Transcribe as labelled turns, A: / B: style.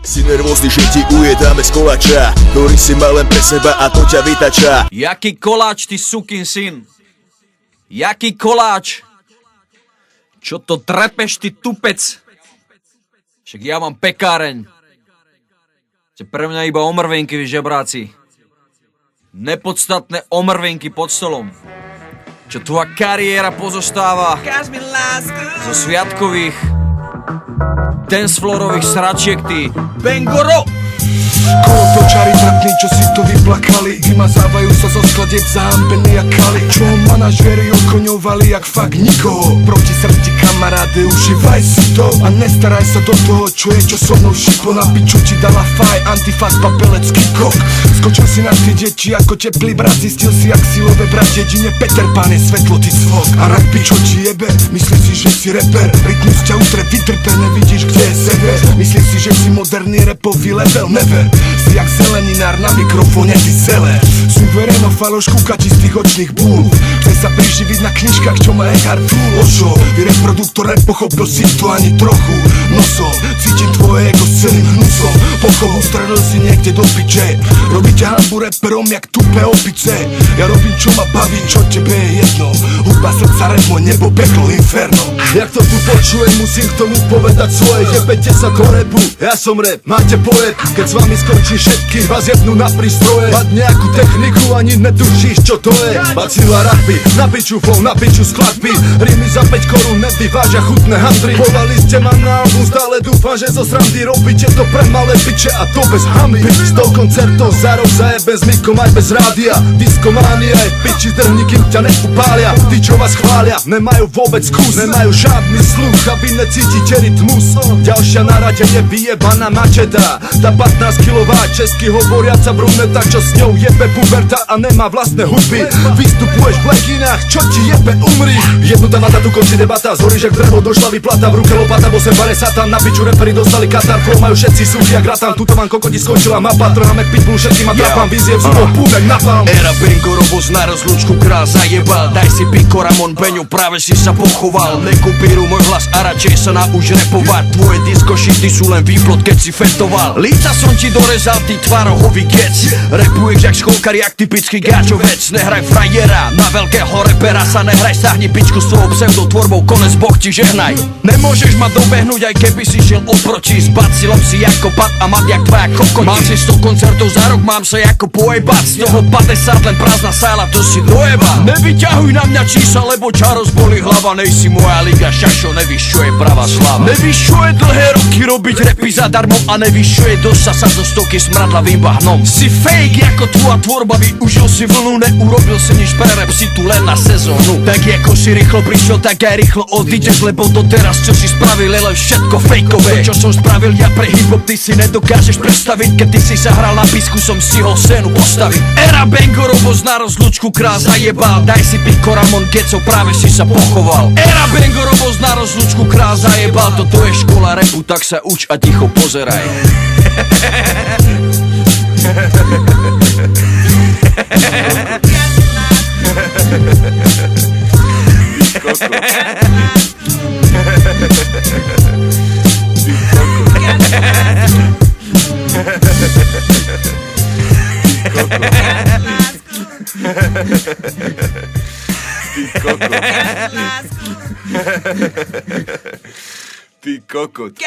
A: Si nervózny, že ti ujedáme z koláča, ktorý si mal len pre seba a to ťa vytača.
B: Jaký koláč, ty sukin syn? Jaký koláč? Čo to trepeš, ty tupec? Však ja mám pekáreň. Ste pre mňa iba omrvinky, vy žebráci. Nepodstatné omrvinky pod stolom. Čo tvoja kariéra pozostáva zo sviatkových dancefloorových sračiek, ty Bengoro!
C: Kolotočári trapní, čo si to vyplakali, vymazávajú sa zo skladieb zahambení a kali. Čo manažéri okoňovali jak fakt nikoho. Proti srdci kamaráde, užívaj si to a nestaraj sa do toho, čo je, čo so mnou šipo. Na piču ti dala faj, antifaz, papelecký kok. Skočil si na tie deti ako teplý brat, zistil si jak silové brat, jedine Peter Pan je svetlo, ty svok. A rak pičo ti jebe, myslíš si, že si reper, rytmus ťa utre vytrpe, nevidíš, kde je sever. Myslíš si, že si moderný repový level, never. Si jak zeleninár na mikrofóne, ty celé. Suvereno falošku kačistých očných búl. Chce sa priživiť na knižkách, čo má Eckhart Tolle. Ošo, ty reproduktor nepochopil si to ani trochu. Nosom, cítim tvoje ego s celým hnusom. Pochovu stredil si niekde do piče. Robíte hambu reperom jak tupé opice. Ja robím čo ma baví, čo tebe je jedno. Hudba, srdca, rap, môj nebo, peklo, inferno.
D: Jak to tu počujem, musím k tomu povedať svoje. Jebete sa do repu, ja som rap, máte poet. Keď s vami skončí všetkých, vás jednú na prístroje. Mať nejakú techniku, ani netušíš, čo to je. Bacila rapy, na piču flow, na piču skladby. Rímy za 5 korún nevyvážia chutné handry. Volali ste ma na album, stále dúfam, že zo srandy robíte to pre malé piče a to bez hamy. 100 koncertov za rok zaje bez mikom aj bez rádia. Diskománia je piči zdrhni, kým ťa neupália. Tí, čo vás chvália, nemajú vôbec kus, nemajú žiadny sluch a vy necítite rytmus. Ďalšia na rade je vyjebaná mačeta. Tá 15 kilová česky hovoriaca bruneta, čo s ňou jebe puberta a nemá vlastné hudby. Vystupuješ v leginách, čo ti jebe, umri. Jednota vata, tu končí debata, zhoríš jak drevo, došla vyplata. V ruke lopata, bo sem bare satan, na piču reperi dostali katar. Flow majú všetci suchy jak ratan, tuto vám kokoti skončila mapa. Trháme k pitbull, všetkým a trapám, vyziev zubov, púdek napám.
B: Era Bengorovo na rozlúčku král zajebal. Daj si piko Ramon Beňu, práve si sa pochoval. Nekopíruj môj hlas a radšej sa nauč repovať. Tvoje disco shity sú len výplod, keď si fetoval. Líca som ti dorezal, ty tvarohový gec. Repuješ jak školkar, jak typický gáčovec. Nehraj frajera, na veľkého repera sa nehraj. Stahni pičku s tvojou pseudotvorbou, konec Boh ti žehnaj. Nemôžeš ma dobehnúť, aj keby si šiel oproti. S bacilom si ako pat a mat jak tvoja kokoti. Mám si 100 koncertov za rok, mám sa ako pojebať. Z toho 50 len prázdna sála, to si dojeba. Nevyťahuj na mňa čísla, lebo ťa rozbolí hlava. Nejsi moja liga, šašo, nevíš čo je pravá slava. Nevíš čo je dlhé roky robiť repy zadarmo a nevíš čo je dosa sa zo stoky smradlavým bahnom. Si fake ako tvoja tvorba, využil si vlnu, neurobil si nič pre rap, si tu len na sezónu. Tak ako si rýchlo prišiel, tak aj rýchlo odídeš, lebo doteraz čo si spravil je len všetko fejkové. Čo som spravil ja pre hip-hop, ty si nedokážeš predstaviť. Keď ty si sa hral na písku, som stihol scénu postaviť. Era Bengorovo na rozlúčku král zajebal. Daj si piko Ramon Gecov, práve si sa pochoval. Era Bengorovo na rozlúčku král zajebal. Toto je škola rapu, tak sa uč a ticho pozeraj.
A: Ty kokot.